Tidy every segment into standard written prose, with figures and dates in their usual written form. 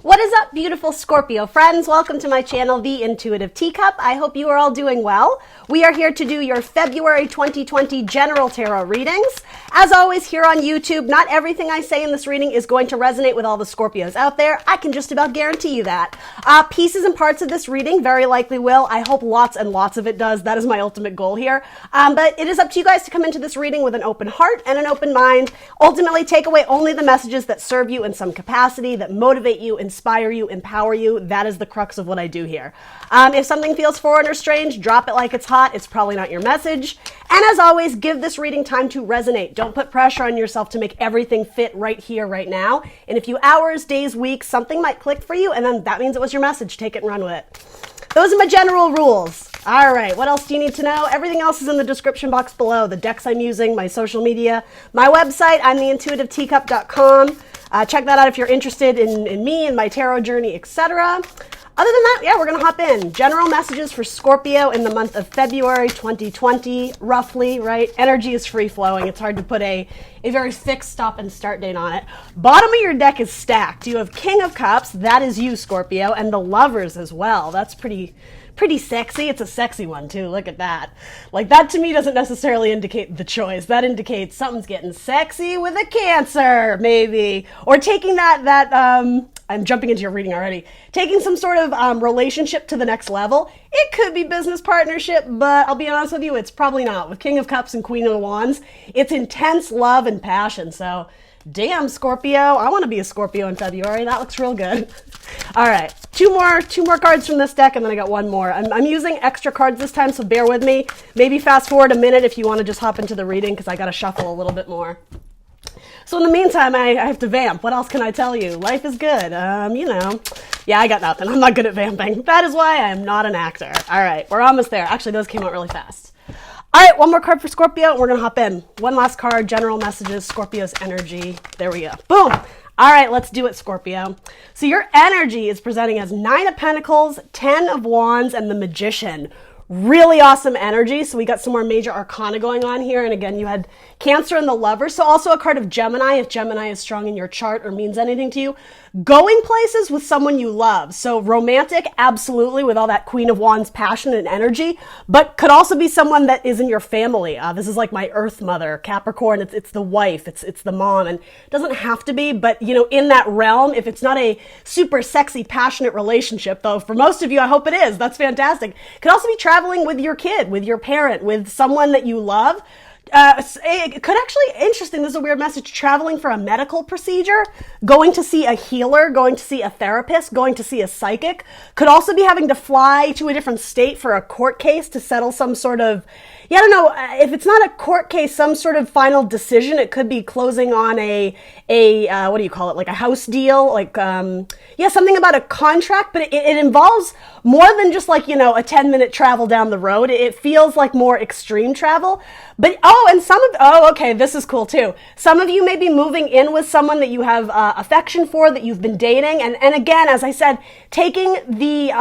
What is up, beautiful Scorpio friends? Welcome to my channel, The Intuitive Teacup. I hope you are all doing well. We are here to do your February 2020 general tarot readings. As always, here on YouTube, not everything I say in this reading is going to resonate with all the Scorpios out there. I can just about guarantee you that. Pieces and parts of this reading very likely will. I hope lots and lots of it does. That is my ultimate goal here. But it is up to you guys to come into this reading with an open heart and an open mind. Ultimately, take away only the messages that serve you in some capacity, that motivate you, inspire you, empower you. That is the crux of what I do here. If something feels foreign or strange, drop it like it's hot. It's probably not your message. And as always, give this reading time to resonate. Don't put pressure on yourself to make everything fit right here, right now. In a few hours, days, weeks, something might click for you, and then that means it was your message. Take it and run with it. Those are my general rules. All right, what else do you need to know? Everything else is in the description box below. The decks I'm using, my social media, my website, I'm theintuitiveteacup.com. Check that out if you're interested in me and my tarot journey, etc. Other than that, yeah, we're going to hop in. General messages for Scorpio in the month of February 2020, roughly, right? Energy is free-flowing. It's hard to put a very fixed stop and start date on it. Bottom of your deck is stacked. You have King of Cups, that is you, Scorpio, and the Lovers as well. That's pretty sexy. It's a sexy one too. Look at that. Like, that to me doesn't necessarily indicate the choice. That indicates something's getting sexy with a Cancer, maybe. Or taking I'm jumping into your reading already. Taking some sort of relationship to the next level. It could be business partnership, but I'll be honest with you, it's probably not. With King of Cups and Queen of Wands, it's intense love and passion. So, damn, Scorpio. I want to be a Scorpio in February. That looks real good. All right, two more cards from this deck, and then I got one more. I'm using extra cards this time, so bear with me. Maybe fast forward a minute if you want to just hop into the reading, because I got to shuffle a little bit more. So in the meantime, I have to vamp. What else can I tell you? Life is good. Yeah, I got nothing. I'm not good at vamping. That is why I am not an actor. All right, we're almost there. Actually, those came out really fast. All right, one more card for Scorpio, and we're going to hop in. One last card, general messages, Scorpio's energy. There we go. Boom. All right, let's do it, Scorpio. So your energy is presenting as 9 of Pentacles, 10 of Wands, and the Magician. Really awesome energy. So we got some more major arcana going on here. And again, you had Cancer and the Lover. So also a card of Gemini, if Gemini is strong in your chart or means anything to you. Going places with someone you love. So romantic, absolutely, with all that Queen of Wands passion and energy, but could also be someone that is in your family. This is like my Earth mother, Capricorn. It's the wife, it's the mom, and it doesn't have to be, but in that realm, if it's not a super sexy, passionate relationship, though, for most of you, I hope it is. That's fantastic. Could also be traveling with your kid, with your parent, with someone that you love. It could actually, interesting, this is a weird message, traveling for a medical procedure, going to see a healer, going to see a therapist, going to see a psychic. Could also be having to fly to a different state for a court case to settle some sort of, I don't know, if it's not a court case, some sort of final decision. It could be closing on a what do you call it, like a house deal, like, something about a contract, but it involves more than just like, a 10-minute travel down the road. It feels like more extreme travel. But, okay, this is cool too. Some of you may be moving in with someone that you have affection for, that you've been dating. And again, as I said, taking the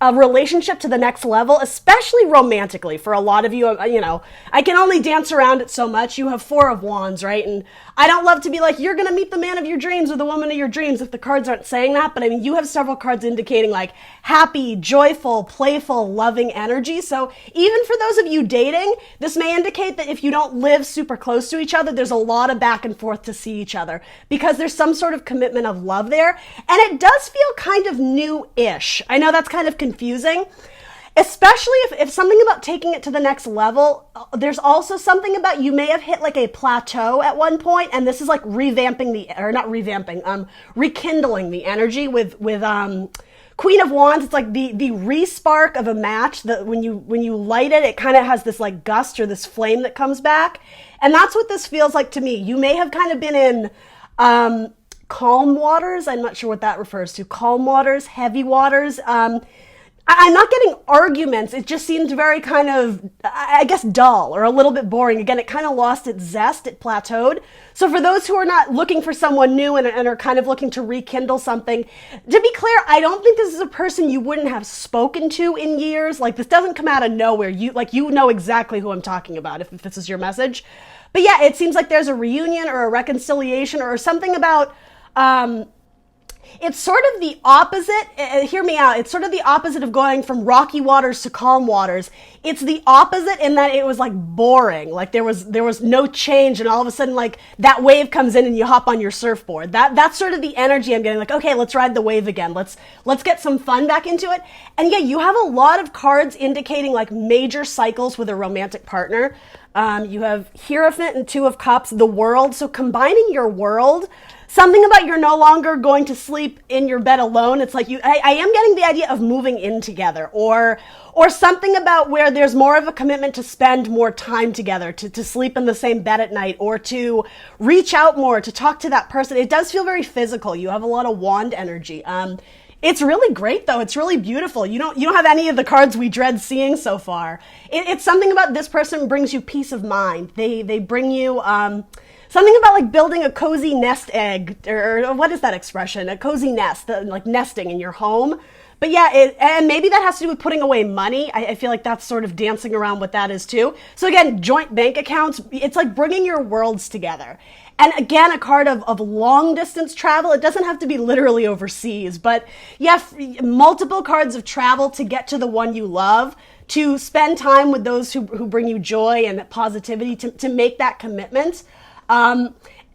a relationship to the next level, especially romantically. For a lot of you, I can only dance around it so much. You have 4 of Wands, right? And I don't love to be like, you're going to meet the man of your dreams or the woman of your dreams if the cards aren't saying that. But I mean, you have several cards indicating like happy, joyful, playful, loving energy. So even for those of you dating, this may indicate that if you don't live super close to each other, there's a lot of back and forth to see each other because there's some sort of commitment of love there. And it does feel kind of new-ish. I know that's kind of confusing. Especially if something about taking it to the next level, there's also something about you may have hit like a plateau at one point, and this is like rekindling the energy with Queen of Wands. It's like the re-spark of a match that when you light it, it kind of has this like gust or this flame that comes back. And that's what this feels like to me. You may have kind of been in calm waters. I'm not sure what that refers to. Calm waters, heavy waters. I'm not getting arguments. It just seemed very kind of, I guess, dull or a little bit boring. Again, it kind of lost its zest. It plateaued. So for those who are not looking for someone new and are kind of looking to rekindle something, to be clear, I don't think this is a person you wouldn't have spoken to in years. Like, this doesn't come out of nowhere. You know exactly who I'm talking about if this is your message. But yeah, it seems like there's a reunion or a reconciliation or something about It's sort of the opposite. Hear me out. It's sort of the opposite of going from rocky waters to calm waters. It's the opposite in that it was like boring. Like there was no change, and all of a sudden like that wave comes in and you hop on your surfboard. That's sort of the energy I'm getting. Like, okay, let's ride the wave again. Let's get some fun back into it. And yeah, you have a lot of cards indicating like major cycles with a romantic partner. You have Hierophant and Two of Cups, the World. So combining your world, something about you're no longer going to sleep in your bed alone. It's like I am getting the idea of moving in together, or something about where there's more of a commitment to spend more time together, to sleep in the same bed at night, or to reach out more, to talk to that person. It does feel very physical. You have a lot of wand energy. It's really great though. It's really beautiful. You don't have any of the cards we dread seeing so far. It's something about this person brings you peace of mind. They bring you something about like building a cozy nest egg, or what is that expression? A cozy nest, like nesting in your home. But yeah, and maybe that has to do with putting away money. I feel like that's sort of dancing around what that is too. So again, joint bank accounts. It's like bringing your worlds together. And again, a card of long distance travel. It doesn't have to be literally overseas, but yeah, multiple cards of travel to get to the one you love, to spend time with those who bring you joy and positivity, to make that commitment.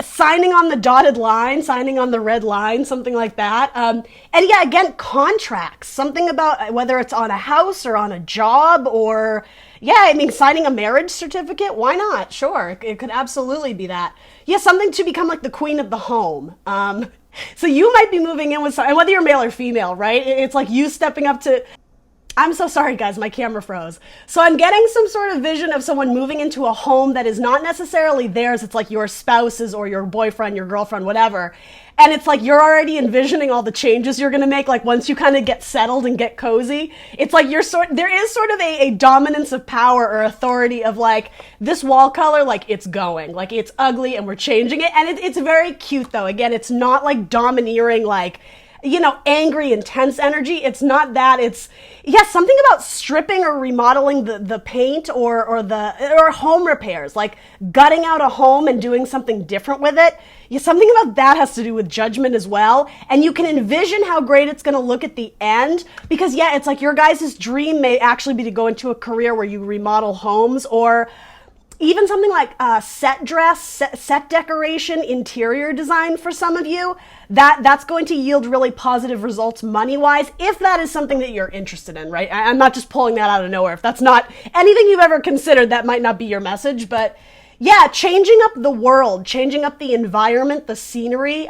Signing on the dotted line, signing on the red line, something like that. And yeah, again, contracts, something about whether it's on a house or on a job, or yeah, I mean, signing a marriage certificate. Why not? Sure. It could absolutely be that. Yeah, something to become like the queen of the home. So you might be moving in with someone, and whether you're male or female, right? It's like you stepping up to, I'm so sorry, guys, my camera froze. So I'm getting some sort of vision of someone moving into a home that is not necessarily theirs. It's like your spouse's or your boyfriend, your girlfriend, whatever. And it's like you're already envisioning all the changes you're going to make. Like once you kind of get settled and get cozy, it's like there is sort of a dominance of power or authority of like this wall color, like it's going, like it's ugly and we're changing it. And it's very cute though. Again, it's not like domineering, like, you know, angry, intense energy. It's not that. It's, yeah, something about stripping or remodeling the paint or home repairs, like gutting out a home and doing something different with it. Yeah, something about that has to do with judgment as well. And you can envision how great it's going to look at the end, because yeah, it's like your guys' dream may actually be to go into a career where you remodel homes, or even something like set dress, set decoration, interior design for some of you. That's going to yield really positive results money-wise, if that is something that you're interested in, right? I'm not just pulling that out of nowhere. If that's not anything you've ever considered, that might not be your message. But yeah, changing up the world, changing up the environment, the scenery,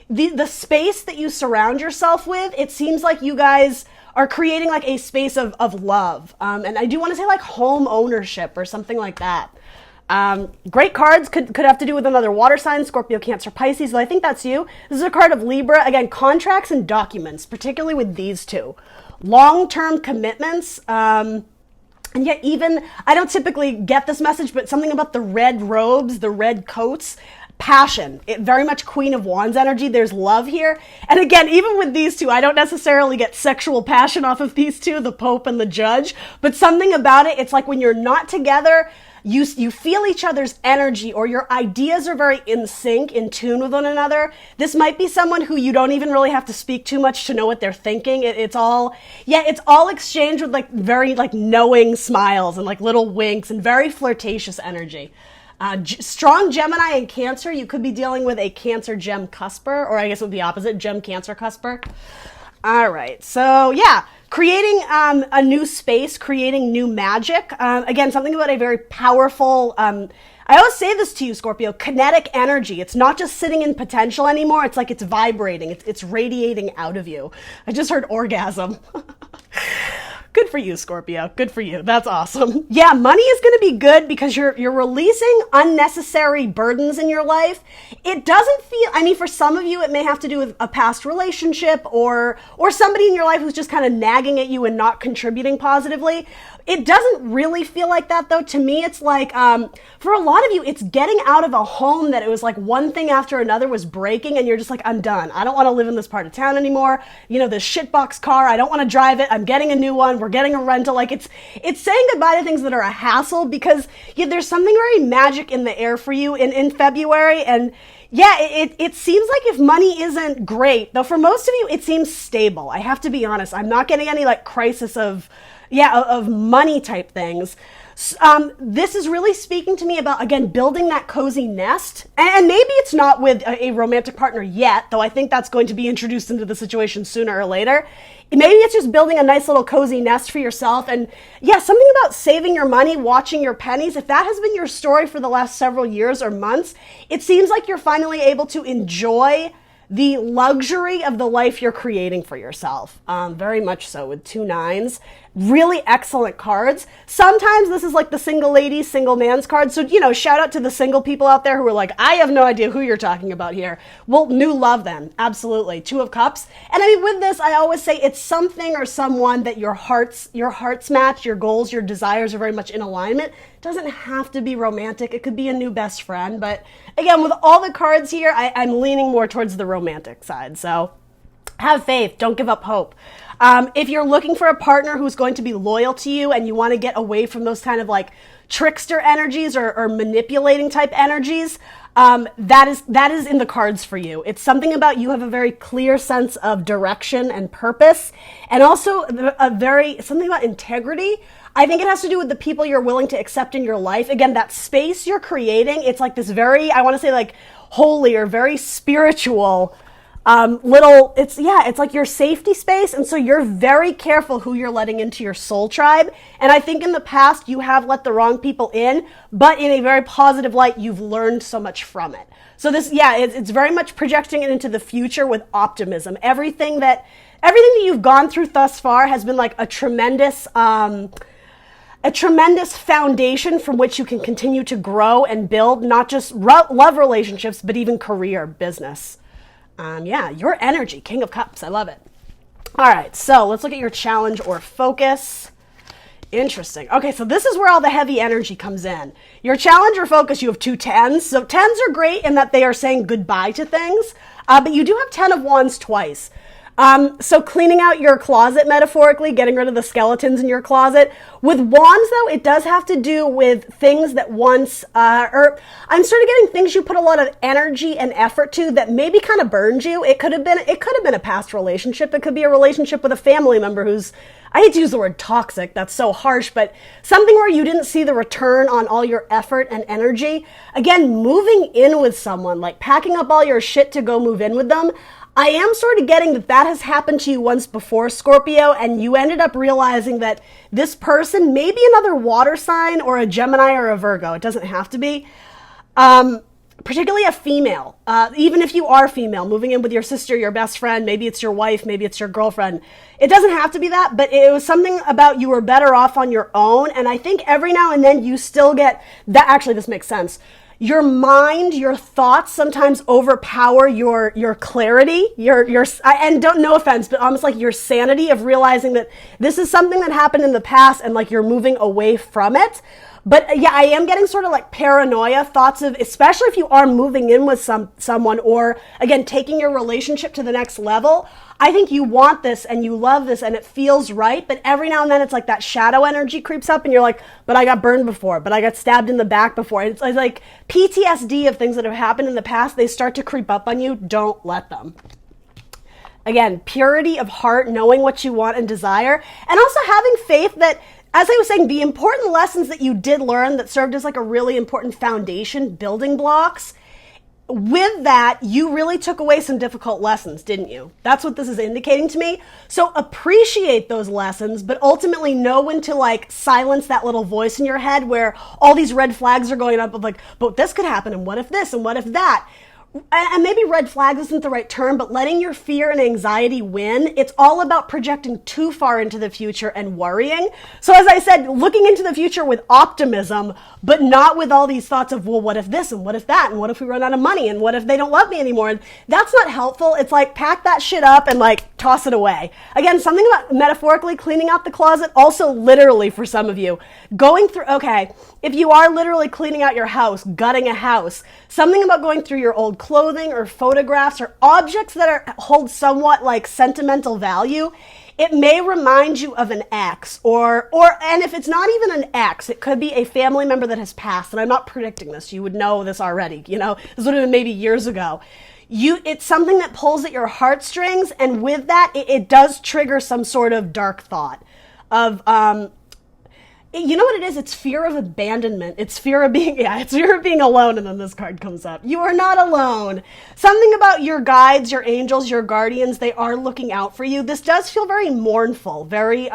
the space that you surround yourself with. It seems like you guys are creating like a space of love. And I do want to say like home ownership or something like that. Great cards, could have to do with another water sign, Scorpio, Cancer, Pisces, but I think that's you. This is a card of Libra. Again, contracts and documents, particularly with these two. Long-term commitments, and yet even, I don't typically get this message, but something about the red robes, the red coats, passion. It very much Queen of Wands energy. There's love here. And again, even with these two, I don't necessarily get sexual passion off of these two, the Pope and the Judge, but something about it, it's like when you're not together, you feel each other's energy, or your ideas are very in sync, in tune with one another. This might be someone who you don't even really have to speak too much to know what they're thinking. It's all exchanged with like very like knowing smiles and like little winks and very flirtatious energy. Strong Gemini and Cancer. You could be dealing with a Cancer Gem cusper, or I guess it would be opposite, Gem Cancer cusper. All right, so yeah, creating a new space, creating new magic. Again, something about a very powerful, I always say this to you, Scorpio, kinetic energy. It's not just sitting in potential anymore. It's like it's vibrating. It's radiating out of you. I just heard orgasm. Good for you, Scorpio. Good for you. That's awesome. Yeah, money is going to be good because you're releasing unnecessary burdens in your life. It doesn't feel, I mean, for some of you, it may have to do with a past relationship or somebody in your life who's just kind of nagging at you and not contributing positively. It doesn't really feel like that, though. To me, it's like, for a lot of you, it's getting out of a home that it was like one thing after another was breaking, and you're just like, I'm done. I don't want to live in this part of town anymore. You know, this shitbox car, I don't want to drive it. I'm getting a new one. We're getting a rental. Like, it's saying goodbye to things that are a hassle, because yeah, there's something very magic in the air for you in February. And Yeah, it seems like if money isn't great, though for most of you, it seems stable. I have to be honest. I'm not getting any like crisis of, yeah, of money type things. This is really speaking to me about, again, building that cozy nest. And maybe it's not with a romantic partner yet, though I think that's going to be introduced into the situation sooner or later. Maybe it's just building a nice little cozy nest for yourself. And yeah, something about saving your money, watching your pennies. If that has been your story for the last several years or months, it seems like you're finally able to enjoy the luxury of the life you're creating for yourself. Very much so, with 2 9s. Really excellent cards. Sometimes this is like the single ladies, single man's card. So, shout out to the single people out there who are like, I have no idea who you're talking about here. Well, new love then. Absolutely. 2 of Cups. And I mean, with this, I always say it's something or someone that your hearts match, your goals, your desires are very much in alignment. It doesn't have to be romantic. It could be a new best friend. But again, with all the cards here, I'm leaning more towards the romantic side. So have faith. Don't give up hope. If you're looking for a partner who's going to be loyal to you and you want to get away from those kind of like trickster energies or manipulating type energies, that is in the cards for you. It's something about you have a very clear sense of direction and purpose, and also something about integrity. I think it has to do with the people you're willing to accept in your life. Again, that space you're creating, it's like this very, I want to say like holy or very spiritual it's like your safety space. And so you're very careful who you're letting into your soul tribe. And I think in the past you have let the wrong people in, but in a very positive light, you've learned so much from it. So it's very much projecting it into the future with optimism. Everything that you've gone through thus far has been like a tremendous foundation from which you can continue to grow and build, not just love relationships, but even career, business. Your energy, King of Cups. I love it. All right, so let's look at your challenge or focus. Interesting. Okay, so this is where all the heavy energy comes in. Your challenge or focus, you have 2 10s. So 10s are great in that they are saying goodbye to things, but you do have 10 of Wands twice. So cleaning out your closet, metaphorically, getting rid of the skeletons in your closet. With Wands, though, it does have to do with things that once, I'm sort of getting things you put a lot of energy and effort to that maybe kind of burned you. It could have been a past relationship. It could be a relationship with a family member who's, I hate to use the word toxic, that's so harsh, but something where you didn't see the return on all your effort and energy. Again, moving in with someone, like packing up all your shit to go move in with them. I am sort of getting that has happened to you once before, Scorpio, and you ended up realizing that this person, maybe another water sign or a Gemini or a Virgo, it doesn't have to be, particularly a female, even if you are female, moving in with your sister, your best friend, maybe it's your wife, maybe it's your girlfriend. It doesn't have to be that, but it was something about you were better off on your own, and I think every now and then you still get that. Actually, this makes sense. Your mind, your thoughts sometimes overpower your clarity, and no offense, but almost like your sanity of realizing that this is something that happened in the past and like you're moving away from it. But yeah, I am getting sort of like paranoia thoughts of, especially if you are moving in with someone or again, taking your relationship to the next level. I think you want this and you love this and it feels right, but every now and then it's like that shadow energy creeps up and you're like, but I got burned before, but I got stabbed in the back before. It's like PTSD of things that have happened in the past. They start to creep up on you. Don't let them. Again, purity of heart, knowing what you want and desire, and also having faith that, as I was saying, the important lessons that you did learn that served as like a really important foundation, building blocks, with that, you really took away some difficult lessons, didn't you? That's what this is indicating to me. So appreciate those lessons, but ultimately know when to like silence that little voice in your head where all these red flags are going up of like, but this could happen, and what if this, and what if that? And maybe red flags isn't the right term, but letting your fear and anxiety win. It's all about projecting too far into the future and worrying. So as I said, looking into the future with optimism, but not with all these thoughts of, well, what if this and what if that? And what if we run out of money? And what if they don't love me anymore? And that's not helpful. It's like pack that shit up and like toss it away. Again, something about metaphorically cleaning out the closet, also literally for some of you. Going through, okay, if you are literally cleaning out your house, gutting a house, something about going through your old clothing or photographs or objects that hold somewhat like sentimental value. It may remind you of an ex and if it's not even an ex, it could be a family member that has passed. And I'm not predicting this. You would know this already. This would have been maybe years ago. It's something that pulls at your heartstrings. And with that, it does trigger some sort of dark thought of, you know what it is? It's fear of abandonment. It's fear of being alone. And then this card comes up. You are not alone. Something about your guides, your angels, your guardians, they are looking out for you. This does feel very mournful, very,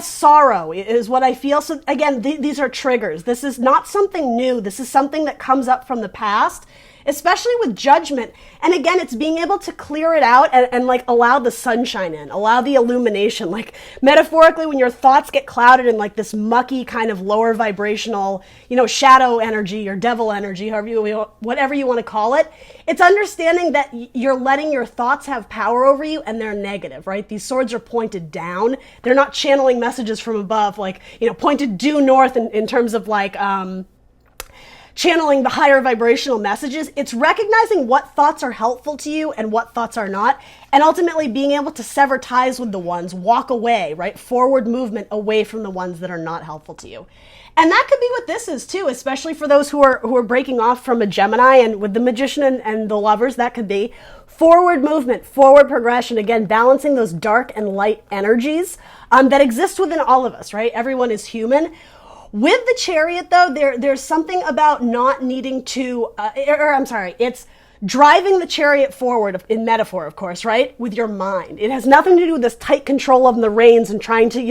sorrow is what I feel. So again, these are triggers. This is not something new. This is something that comes up from the past, especially with judgment. And again, it's being able to clear it out and like allow the sunshine in, allow the illumination. Like metaphorically, when your thoughts get clouded in like this mucky kind of lower vibrational, shadow energy or devil energy, whatever you want to call it, it's understanding that you're letting your thoughts have power over you and they're negative, right? These swords are pointed down. They're not channeling messages from above, like, pointed due north in terms of like, channeling the higher vibrational messages. It's recognizing what thoughts are helpful to you and what thoughts are not, and ultimately being able to sever ties with the ones, walk away, right? Forward movement away from the ones that are not helpful to you. And that could be what this is too, especially for those who are breaking off from a Gemini, and with the Magician and the Lovers, that could be forward movement, forward progression. Again, balancing those dark and light energies that exist within all of us, right? Everyone is human. With the Chariot, though, there's something about not needing to, it's driving the chariot forward, in metaphor, of course, right? With your mind. It has nothing to do with this tight control of the reins and trying to,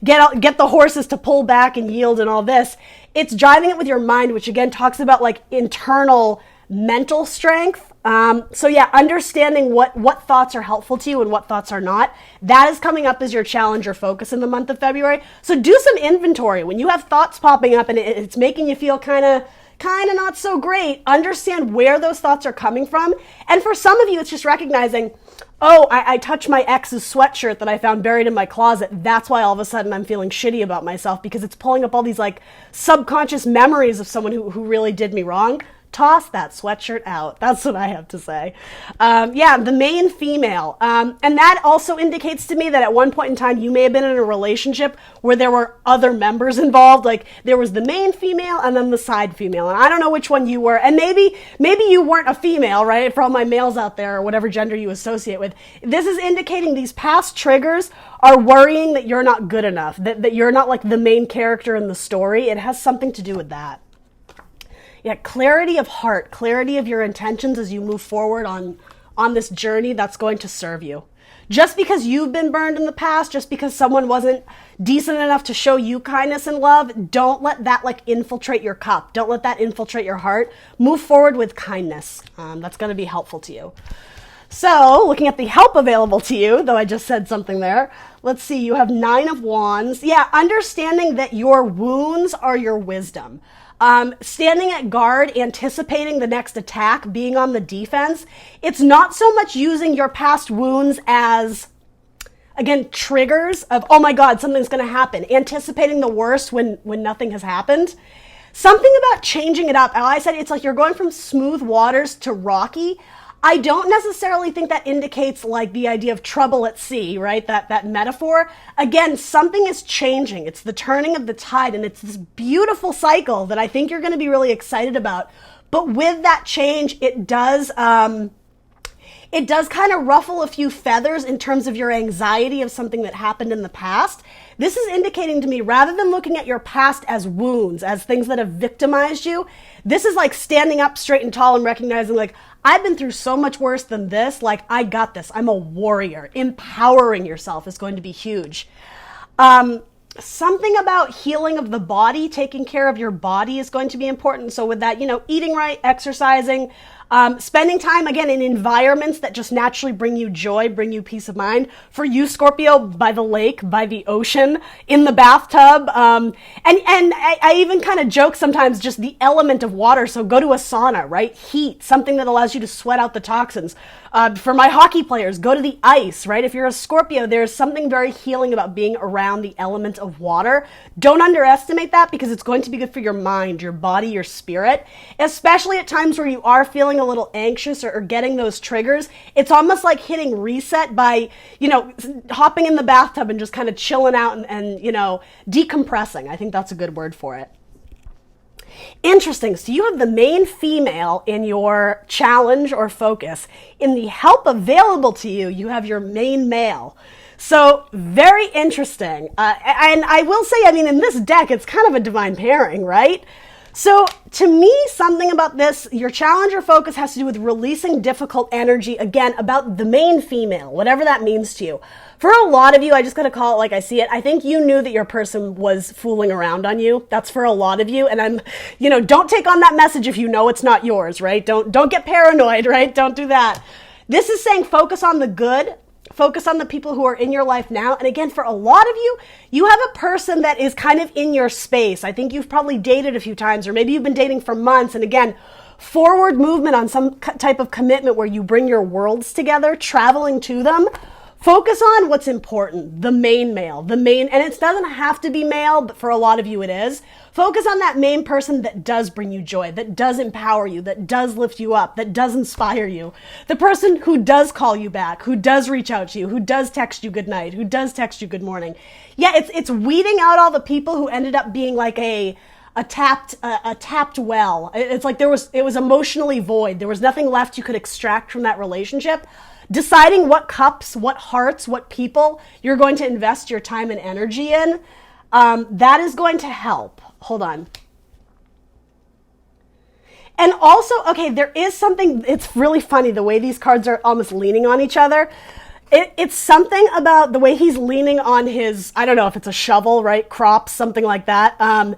get the horses to pull back and yield and all this. It's driving it with your mind, which again talks about like internal mental strength. Understanding what thoughts are helpful to you and what thoughts are not. That is coming up as your challenge or focus in the month of February. So do some inventory. When you have thoughts popping up and it's making you feel kind of not so great, understand where those thoughts are coming from. And for some of you, it's just recognizing, I touched my ex's sweatshirt that I found buried in my closet. That's why all of a sudden I'm feeling shitty about myself, because it's pulling up all these like subconscious memories of someone who really did me wrong. Toss that sweatshirt out. That's what I have to say. The main female. And that also indicates to me that at one point in time, you may have been in a relationship where there were other members involved. Like there was the main female and then the side female. And I don't know which one you were. And maybe you weren't a female, right? For all my males out there, or whatever gender you associate with. This is indicating these past triggers are worrying that you're not good enough, that you're not like the main character in the story. It has something to do with that. Yeah, clarity of heart, clarity of your intentions as you move forward on this journey that's going to serve you. Just because you've been burned in the past, just because someone wasn't decent enough to show you kindness and love, don't let that like infiltrate your cup. Don't let that infiltrate your heart. Move forward with kindness. That's going to be helpful to you. So, looking at the help available to you, though I just said something there, let's see, you have 9 of Wands. Yeah, understanding that your wounds are your wisdom. Standing at guard, anticipating the next attack, being on the defense. It's not so much using your past wounds as, again, triggers of, oh my God, something's going to happen. Anticipating the worst when nothing has happened. Something about changing it up. I said it's like you're going from smooth waters to rocky. I don't necessarily think that indicates like the idea of trouble at sea, right? That metaphor. Again, something is changing. It's the turning of the tide, and it's this beautiful cycle that I think you're going to be really excited about. But with that change, it does kind of ruffle a few feathers in terms of your anxiety of something that happened in the past. This is indicating to me, rather than looking at your past as wounds, as things that have victimized you, this is like standing up straight and tall and recognizing like, I've been through so much worse than this. Like, I got this. I'm a warrior. Empowering yourself is going to be huge. Something about healing of the body, taking care of your body is going to be important. So with that, eating right, exercising, spending time, again, in environments that just naturally bring you joy, bring you peace of mind. For you, Scorpio, by the lake, by the ocean, in the bathtub. And I even kind of joke sometimes, just the element of water. So go to a sauna, right? Heat, something that allows you to sweat out the toxins. For my hockey players, go to the ice, right? If you're a Scorpio, there's something very healing about being around the element of water. Don't underestimate that, because it's going to be good for your mind, your body, your spirit, especially at times where you are feeling a little anxious or getting those triggers, it's almost like hitting reset by, hopping in the bathtub and just kind of chilling out and decompressing. I think that's a good word for it. Interesting. So you have the main female in your challenge or focus. In the help available to you, you have your main male. So very interesting. And I will say, in this deck, it's kind of a divine pairing, right? So to me, something about this, your challenge or focus has to do with releasing difficult energy, again, about the main female, whatever that means to you. For a lot of you, I just got to call it like I see it. I think you knew that your person was fooling around on you. That's for a lot of you. And don't take on that message if you know it's not yours, right? Don't get paranoid, right? Don't do that. This is saying focus on the good. Focus on the people who are in your life now. And again, for a lot of you, you have a person that is kind of in your space. I think you've probably dated a few times, or maybe you've been dating for months. And again, forward movement on some type of commitment where you bring your worlds together, traveling to them. Focus on what's important, the main male, and it doesn't have to be male, but for a lot of you it is. Focus on that main person that does bring you joy, that does empower you, that does lift you up, that does inspire you. The person who does call you back, who does reach out to you, who does text you good night, who does text you good morning. Yeah, it's weeding out all the people who ended up being like a tapped well. It's like it was emotionally void. There was nothing left you could extract from that relationship. Deciding what cups, what hearts, what people you're going to invest your time and energy in, that is going to help. Hold on. And also, okay, there is something, it's really funny the way these cards are almost leaning on each other. It's something about the way he's leaning on his, I don't know if it's a shovel, right? Crops, something like that.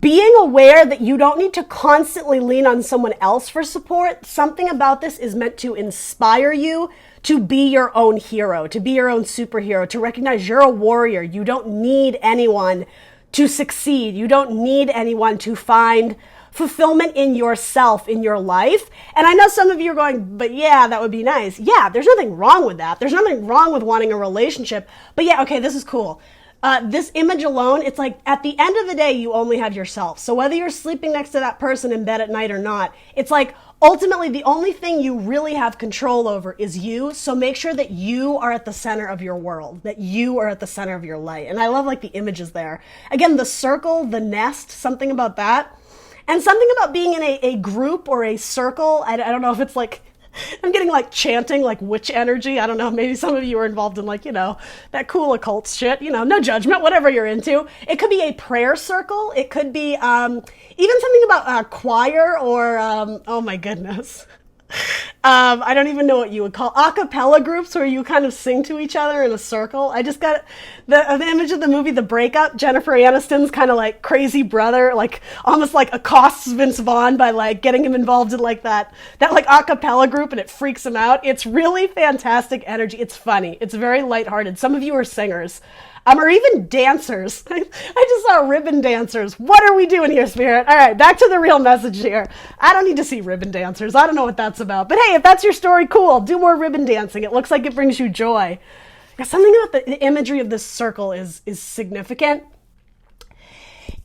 Being aware that you don't need to constantly lean on someone else for support. Something about this is meant to inspire you to be your own hero, to be your own superhero, to recognize you're a warrior. You don't need anyone to succeed. You don't need anyone to find fulfillment in yourself, in your life. And I know some of you are going, but yeah, that would be nice. Yeah, there's nothing wrong with that. There's nothing wrong with wanting a relationship. But yeah, okay, this is cool. This image alone, it's like at the end of the day, you only have yourself. So whether you're sleeping next to that person in bed at night or not, it's like ultimately the only thing you really have control over is you. So make sure that you are at the center of your world, that you are at the center of your light. And I love like the images there. Again, the circle, the nest, something about that. And something about being in a group or a circle. I don't know if it's like, I'm getting like chanting, like witch energy. I don't know. Maybe some of you are involved in like, that cool occult shit, no judgment, whatever you're into. It could be a prayer circle. It could be even something about a choir or, oh my goodness. I don't even know what you would call a cappella groups where you kind of sing to each other in a circle. I just got the image of the movie The Breakup. Jennifer Aniston's kind of like crazy brother, like almost like accosts Vince Vaughn by like getting him involved in like that like a cappella group, and it freaks him out. It's really fantastic energy. It's funny. It's very lighthearted. Some of you are singers. Or even dancers. I just saw ribbon dancers. What are we doing here, Spirit? All right, back to the real message here. I don't need to see ribbon dancers. I don't know what that's about. But hey, if that's your story, cool. Do more ribbon dancing. It looks like it brings you joy. Something about the imagery of this circle is significant.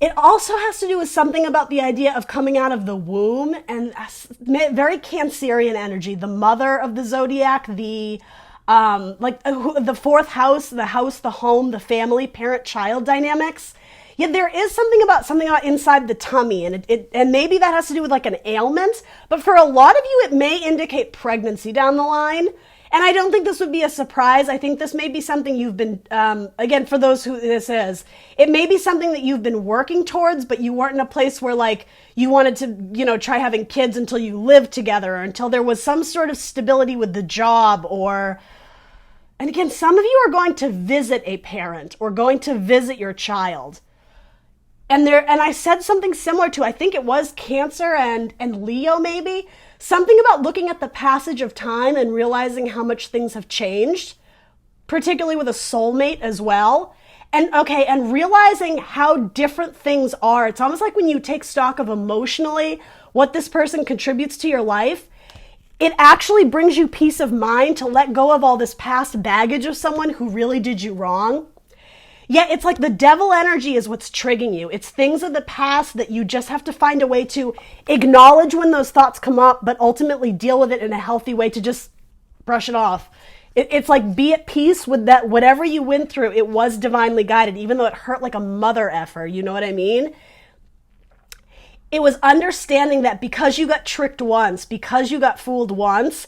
It also has to do with something about the idea of coming out of the womb and very Cancerian energy. The mother of the zodiac, the fourth house, the home, the family, parent-child dynamics. Yeah, there is something about inside the tummy, and maybe that has to do with like an ailment. But for a lot of you, it may indicate pregnancy down the line. And I don't think this would be a surprise. I think this may be something you've been, again, for those who this is, it may be something that you've been working towards, but you weren't in a place where like you wanted to, try having kids until you lived together, or until there was some sort of stability with the job, and again, some of you are going to visit a parent or going to visit your child. And I said something similar to, I think it was Cancer and Leo maybe. Something about looking at the passage of time and realizing how much things have changed, particularly with a soulmate as well. And realizing how different things are. It's almost like when you take stock of emotionally what this person contributes to your life, it actually brings you peace of mind to let go of all this past baggage of someone who really did you wrong. Yeah, it's like the devil energy is what's triggering you. It's things of the past that you just have to find a way to acknowledge when those thoughts come up, but ultimately deal with it in a healthy way to just brush it off. It's like be at peace with that. Whatever you went through, it was divinely guided, even though it hurt like a mother effer. You know what I mean? It was understanding that because you got tricked once, because you got fooled once,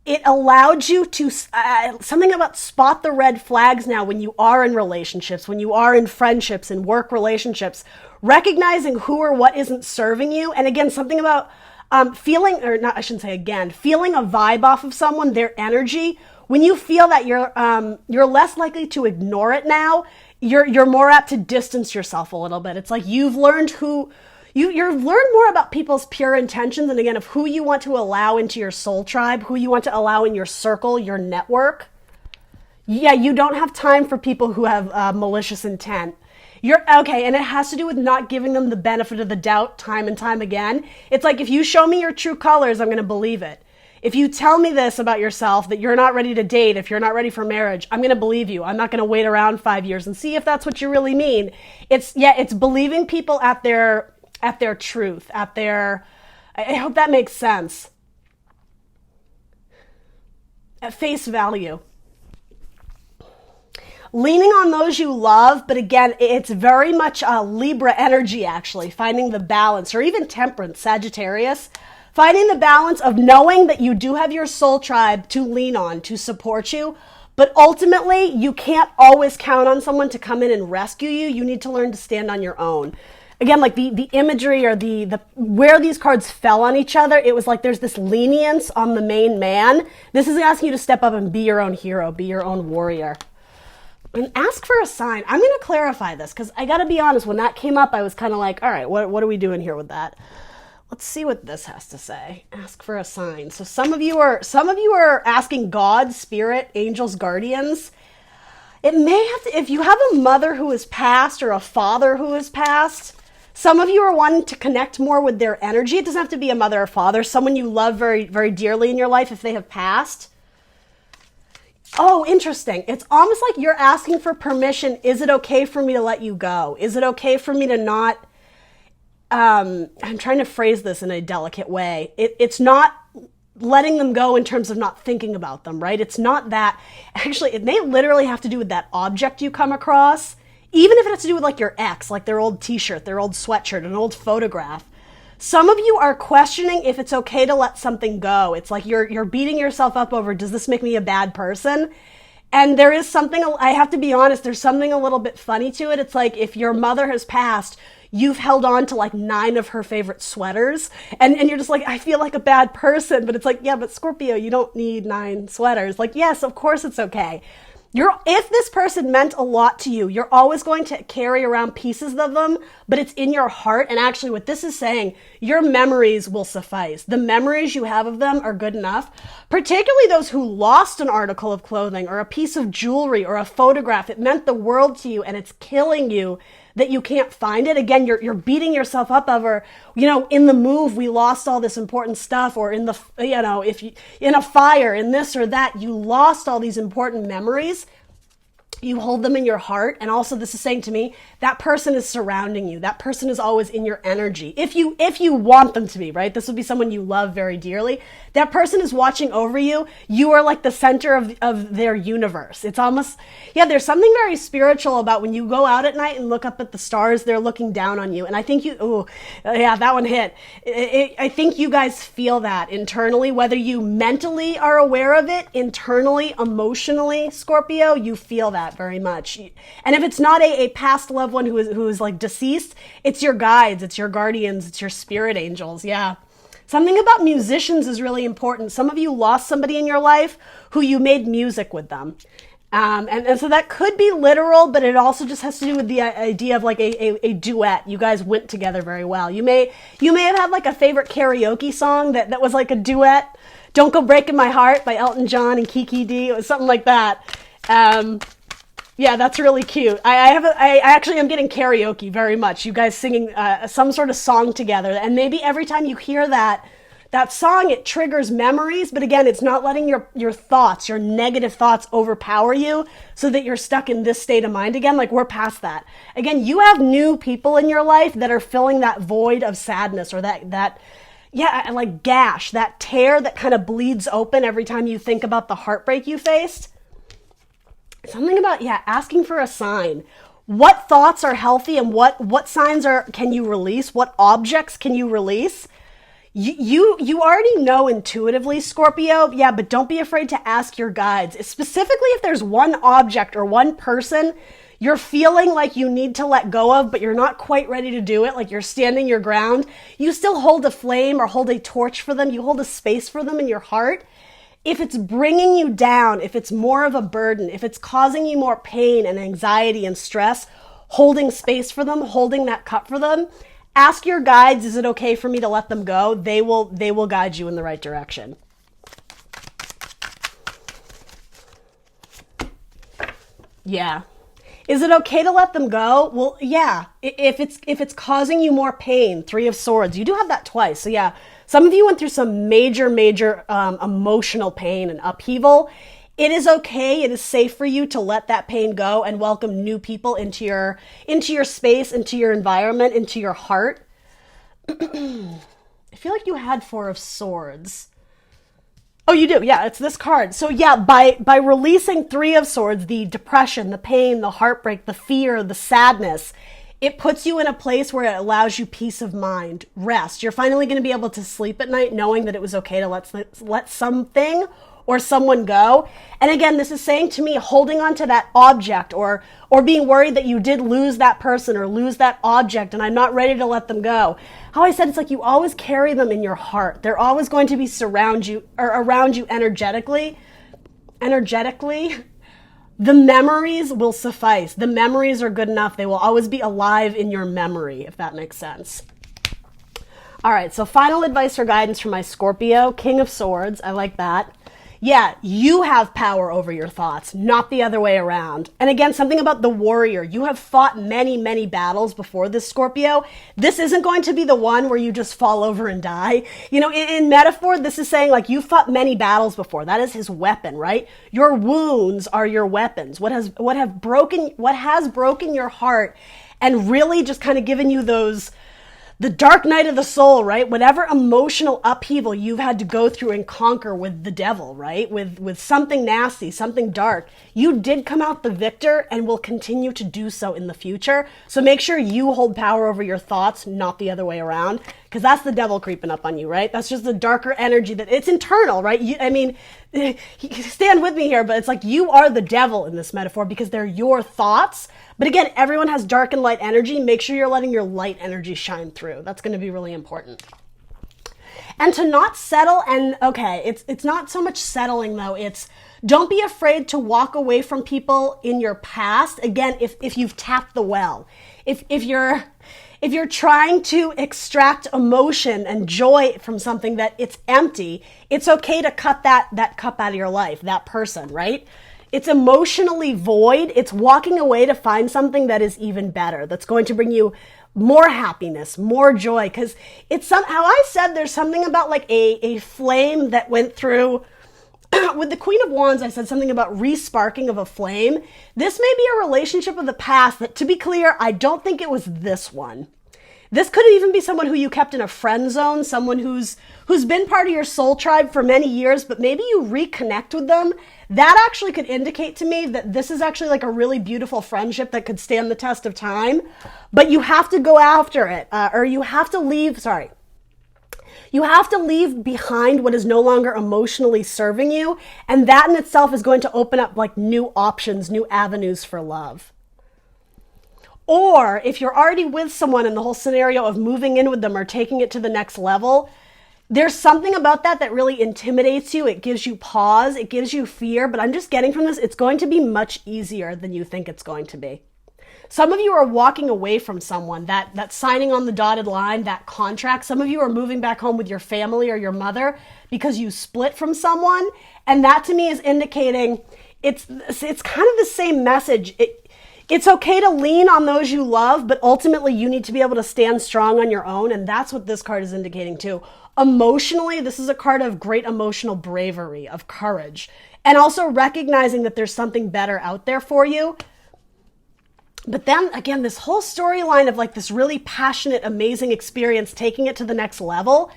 it allowed you to, something about spot the red flags now when you are in relationships, when you are in friendships and work relationships, recognizing who or what isn't serving you. And again, something about feeling, or not, I shouldn't say again, feeling a vibe off of someone, their energy. When you feel that, you're less likely to ignore it now. You're more apt to distance yourself a little bit. It's like you've learned You've learned more about people's pure intentions, and again, of who you want to allow into your soul tribe, who you want to allow in your circle, your network. Yeah, you don't have time for people who have malicious intent. You're okay, and it has to do with not giving them the benefit of the doubt time and time again. It's like if you show me your true colors, I'm going to believe it. If you tell me this about yourself, that you're not ready to date, if you're not ready for marriage, I'm going to believe you. I'm not going to wait around 5 years and see if that's what you really mean. It's believing people at their truth, I hope that makes sense. At face value. Leaning on those you love, but again, it's very much Libra energy actually, finding the balance, or even Temperance, Sagittarius, finding the balance of knowing that you do have your soul tribe to lean on, to support you, but ultimately you can't always count on someone to come in and rescue you. You need to learn to stand on your own. Again, like the imagery or the where these cards fell on each other, it was like there's this lenience on the main man. This is asking you to step up and be your own hero, be your own warrior. And ask for a sign. I'm going to clarify this because I got to be honest, when that came up, I was kind of like, all right, what are we doing here with that? Let's see what this has to say. Ask for a sign. So some of you are asking God, spirit, angels, guardians. It may have to, if you have a mother who has passed or a father who has passed, some of you are wanting to connect more with their energy. It doesn't have to be a mother or father, someone you love very, very dearly in your life if they have passed. Oh, interesting. It's almost like you're asking for permission. Is it okay for me to let you go? Is it okay for me to not, I'm trying to phrase this in a delicate way. It's not letting them go in terms of not thinking about them, right? It's not that. Actually, it may literally have to do with that object you come across. Even if it has to do with like your ex, like their old t-shirt, their old sweatshirt, an old photograph. Some of you are questioning if it's okay to let something go. It's like you're beating yourself up over, does this make me a bad person? And there is something, I have to be honest, there's something a little bit funny to it. It's like if your mother has passed, you've held on to like 9 of her favorite sweaters. And you're just like, I feel like a bad person. But it's like, yeah, but Scorpio, you don't need 9 sweaters. Like, yes, of course it's okay. If this person meant a lot to you, you're always going to carry around pieces of them, but it's in your heart. And actually what this is saying, your memories will suffice. The memories you have of them are good enough, particularly those who lost an article of clothing or a piece of jewelry or a photograph. It meant the world to you and it's killing you that you can't find it. Again, you're beating yourself up over, in the move, we lost all this important stuff, or in the, if you, in a fire, in this or that, you lost all these important memories. You hold them in your heart. And also this is saying to me, that person is surrounding you. That person is always in your energy. If you want them to be, right? This would be someone you love very dearly. That person is watching over you. You are like the center of their universe. It's almost, there's something very spiritual about when you go out at night and look up at the stars, they're looking down on you. And I think that one hit. I think you guys feel that internally, whether you mentally are aware of it, internally, emotionally, Scorpio, you feel that very much. And if it's not a past loved one who is like deceased, it's your guides, it's your guardians, it's your spirit angels. Yeah. Something about musicians is really important. Some of you lost somebody in your life who you made music with them. And so that could be literal, but it also just has to do with the idea of like a duet. You guys went together very well. You may have had like a favorite karaoke song that was like a duet. Don't Go Breaking My Heart by Elton John and Kiki D. It was something like that. Yeah, that's really cute. I actually am getting karaoke very much. You guys singing some sort of song together, and maybe every time you hear that that song, it triggers memories, but again, it's not letting your thoughts, your negative thoughts overpower you so that you're stuck in this state of mind again. Like, we're past that. Again, you have new people in your life that are filling that void of sadness, or that like gash, that tear that kind of bleeds open every time you think about the heartbreak you faced. Something about, asking for a sign. What thoughts are healthy and what signs can you release? What objects can you release? You already know intuitively, Scorpio, but don't be afraid to ask your guides. Specifically, if there's one object or one person you're feeling like you need to let go of, but you're not quite ready to do it, like you're standing your ground, you still hold a flame or hold a torch for them. You hold a space for them in your heart. If it's bringing you down, if it's more of a burden, if it's causing you more pain and anxiety and stress, holding space for them, holding that cup for them, ask your guides, is it okay for me to let them go? They will guide you in the right direction. Yeah. Is it okay to let them go? Well, yeah. If it's causing you more pain, 3 of Swords, you do have that twice. So yeah, some of you went through some major emotional pain and upheaval. It is okay. It is safe for you to let that pain go and welcome new people into your space, into your environment, into your heart. I feel like you had 4 of Swords. Oh, you do. Yeah, it's this card. So yeah, by releasing 3 of Swords, the depression, the pain, the heartbreak, the fear, the sadness, it puts you in a place where it allows you peace of mind, rest. You're finally going to be able to sleep at night knowing that it was okay to let something or someone go. And again, this is saying to me, holding on to that object or being worried that you did lose that person or lose that object and I'm not ready to let them go. How I said, it's like you always carry them in your heart. They're always going to be around you energetically. The memories will suffice. The memories are good enough. They will always be alive in your memory, if that makes sense. All right, so final advice or guidance for my Scorpio, King of Swords. I like that. Yeah, you have power over your thoughts, not the other way around. And again, something about the warrior. You have fought many, many battles before this, Scorpio. This isn't going to be the one where you just fall over and die. You know, in metaphor, this is saying like you fought many battles before. That is his weapon, right? Your wounds are your weapons. What has broken your heart and really just kind of given you the dark night of the soul, right? Whatever emotional upheaval you've had to go through and conquer with the devil, right? With something nasty, something dark, you did come out the victor and will continue to do so in the future. So make sure you hold power over your thoughts, not the other way around, because that's the devil creeping up on you, right? That's just the darker energy that it's internal, right? Stand with me here, but it's like you are the devil in this metaphor because they're your thoughts. But again, everyone has dark and light energy. Make sure you're letting your light energy shine through. That's going to be really important. And to not settle, and okay, it's not so much settling though. It's don't be afraid to walk away from people in your past. Again, if you've tapped the well, if you're trying to extract emotion and joy from something that it's empty, it's okay to cut that cup out of your life, that person, right? It's emotionally void. It's walking away to find something that is even better, that's going to bring you more happiness, more joy. Because it's how I said there's something about like a flame that went through. With the Queen of Wands, I said something about re-sparking of a flame. This may be a relationship of the past that, to be clear, I don't think it was this one. This could even be someone who you kept in a friend zone, someone who's been part of your soul tribe for many years, but maybe you reconnect with them. That actually could indicate to me that this is actually like a really beautiful friendship that could stand the test of time, but you have to go after it, or you have to leave, you have to leave behind what is no longer emotionally serving you, and that in itself is going to open up like new options, new avenues for love. Or if you're already with someone in the whole scenario of moving in with them or taking it to the next level, there's something about that really intimidates you. It gives you pause. It gives you fear. But I'm just getting from this, it's going to be much easier than you think it's going to be. Some of you are walking away from someone, that signing on the dotted line, that contract. Some of you are moving back home with your family or your mother because you split from someone. And that to me is indicating it's kind of the same message. It's okay to lean on those you love, but ultimately you need to be able to stand strong on your own. And that's what this card is indicating too. Emotionally, this is a card of great emotional bravery, of courage, and also recognizing that there's something better out there for you. But then again, this whole storyline of like this really passionate, amazing experience, taking it to the next level,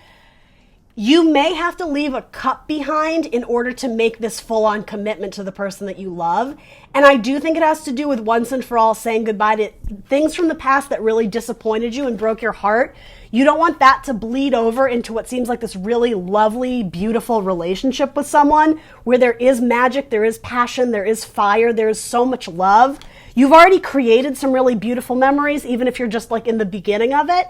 you may have to leave a cup behind in order to make this full-on commitment to the person that you love. And I do think it has to do with once and for all saying goodbye to things from the past that really disappointed you and broke your heart. You don't want that to bleed over into what seems like this really lovely, beautiful relationship with someone where there is magic, there is passion, there is fire, there is so much love. You've already created some really beautiful memories, even if you're just like in the beginning of it.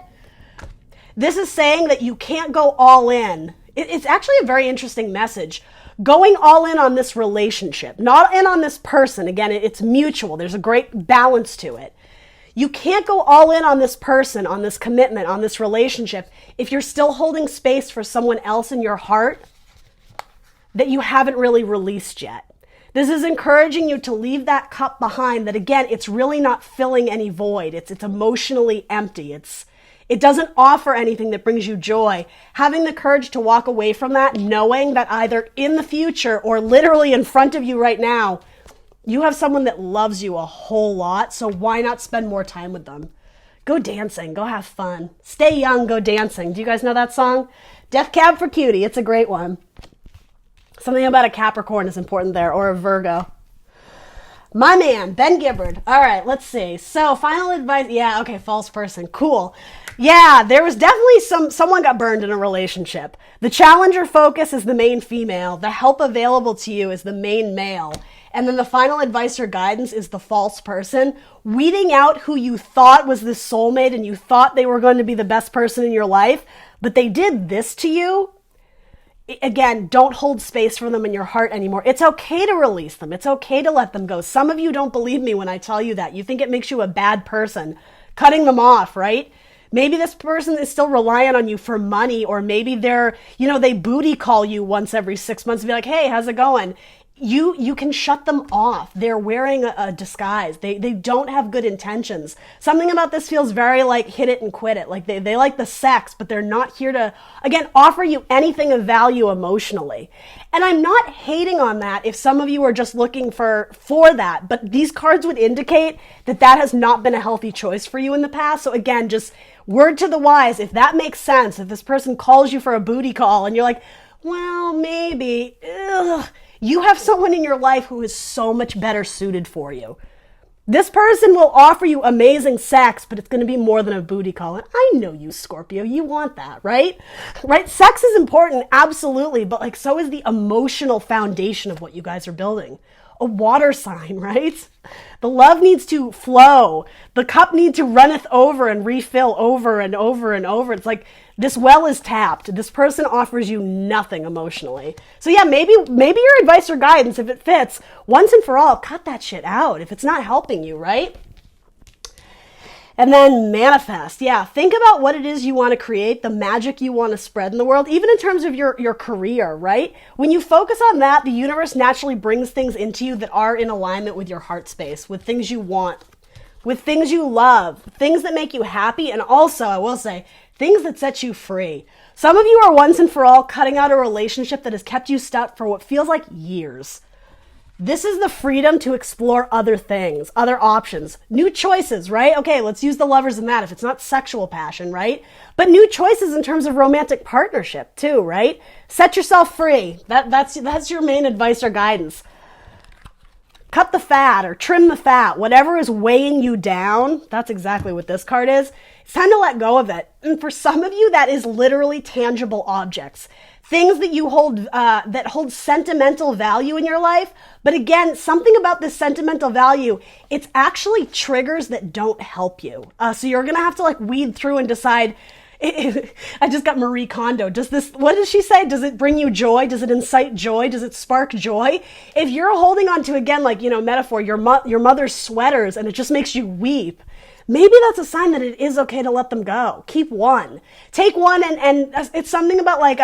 This is saying that you can't go all in. It's actually a very interesting message. Going all in on this relationship, not in on this person. Again, it's mutual. There's a great balance to it. You can't go all in on this person, on this commitment, on this relationship, if you're still holding space for someone else in your heart that you haven't really released yet. This is encouraging you to leave that cup behind that, again, it's really not filling any void. It's emotionally empty. It doesn't offer anything that brings you joy. Having the courage to walk away from that, knowing that either in the future or literally in front of you right now, you have someone that loves you a whole lot, so why not spend more time with them? Go dancing, go have fun. Stay young, go dancing. Do you guys know that song? Death Cab for Cutie, it's a great one. Something about a Capricorn is important there, or a Virgo. My man, Ben Gibbard. All right, let's see. So, final advice. Yeah, okay, false person. Cool. Yeah, there was definitely someone got burned in a relationship. The challenger focus is the main female. The help available to you is the main male. And then the final advice or guidance is the false person. Weeding out who you thought was the soulmate and you thought they were going to be the best person in your life, but they did this to you. Again, don't hold space for them in your heart anymore. It's okay to release them. It's okay to let them go. Some of you don't believe me when I tell you that. You think it makes you a bad person. Cutting them off, right? Maybe this person is still reliant on you for money, or maybe they booty call you once every 6 months and be like, hey, how's it going? You can shut them off. They're wearing a disguise. They don't have good intentions. Something about this feels very like hit it and quit it. Like they like the sex, but they're not here to, again, offer you anything of value emotionally. And I'm not hating on that if some of you are just looking for that, but these cards would indicate that has not been a healthy choice for you in the past. So again, just word to the wise, if that makes sense, if this person calls you for a booty call and you're like, well, maybe, you have someone in your life who is so much better suited for you. This person will offer you amazing sex, but it's going to be more than a booty call. And I know you, Scorpio, you want that, right? Right? Sex is important, absolutely, but like so is the emotional foundation of what you guys are building. A water sign, right? The love needs to flow. The cup needs to runneth over and refill over and over and over. It's like this well is tapped. This person offers you nothing emotionally. So yeah, maybe your advice or guidance, if it fits, once and for all, cut that shit out if it's not helping you, right? And then manifest. Yeah, think about what it is you want to create, the magic you want to spread in the world, even in terms of your career, right? When you focus on that, the universe naturally brings things into you that are in alignment with your heart space, with things you want, with things you love, things that make you happy, and also, I will say, things that set you free. Some of you are once and for all cutting out a relationship that has kept you stuck for what feels like years. This is the freedom to explore other things, other options, new choices, right? Okay, let's use the lovers in that if it's not sexual passion, right? But new choices in terms of romantic partnership too, right? Set yourself free. That's your main advice or guidance. Cut the fat or trim the fat, whatever is weighing you down. That's exactly what this card is. It's time to let go of it. And for some of you, that is literally tangible objects. Things that you hold, that hold sentimental value in your life. But again, something about this sentimental value, it's actually triggers that don't help you. So you're going to have to like weed through and decide, I just got Marie Kondo. What does she say? Does it bring you joy? Does it incite joy? Does it spark joy? If you're holding on to, again, like, metaphor, your mother's sweaters and it just makes you weep, maybe that's a sign that it is okay to let them go. Keep one. Take one and it's something about like,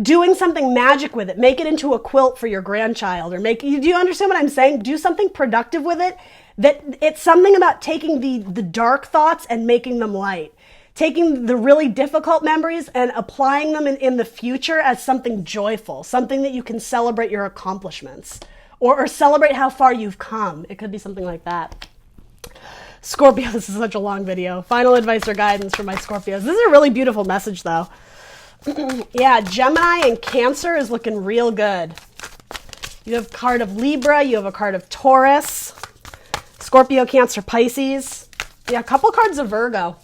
doing something magic with it. Make it into a quilt for your grandchild do you understand what I'm saying? Do something productive with it That it's something about taking the dark thoughts and making them light. Taking the really difficult memories and applying them in the future as something joyful, something that you can celebrate your accomplishments or celebrate how far you've come. It could be something like that. Scorpio, this is such a long video. Final advice or guidance for my Scorpios. This is a really beautiful message though. Yeah, Gemini and Cancer is looking real good. You have a card of Libra, you have a card of Taurus, Scorpio, Cancer, Pisces. Yeah, a couple cards of Virgo.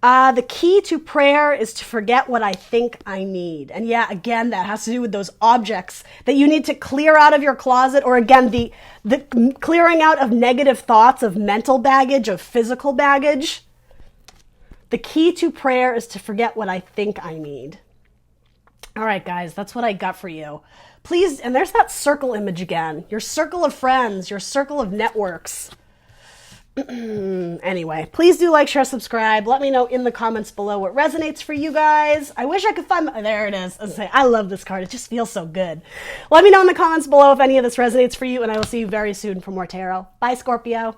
The key to prayer is to forget what I think I need. And yeah, again, that has to do with those objects that you need to clear out of your closet, or again, the clearing out of negative thoughts, of mental baggage, of physical baggage. The key to prayer is to forget what I think I need. All right, guys, that's what I got for you. Please, and there's that circle image again. Your circle of friends, your circle of networks. Anyway, please do like, share, subscribe. Let me know in the comments below what resonates for you guys. I wish I could find, there it is. I love this card. It just feels so good. Let me know in the comments below if any of this resonates for you, and I will see you very soon for more tarot. Bye, Scorpio.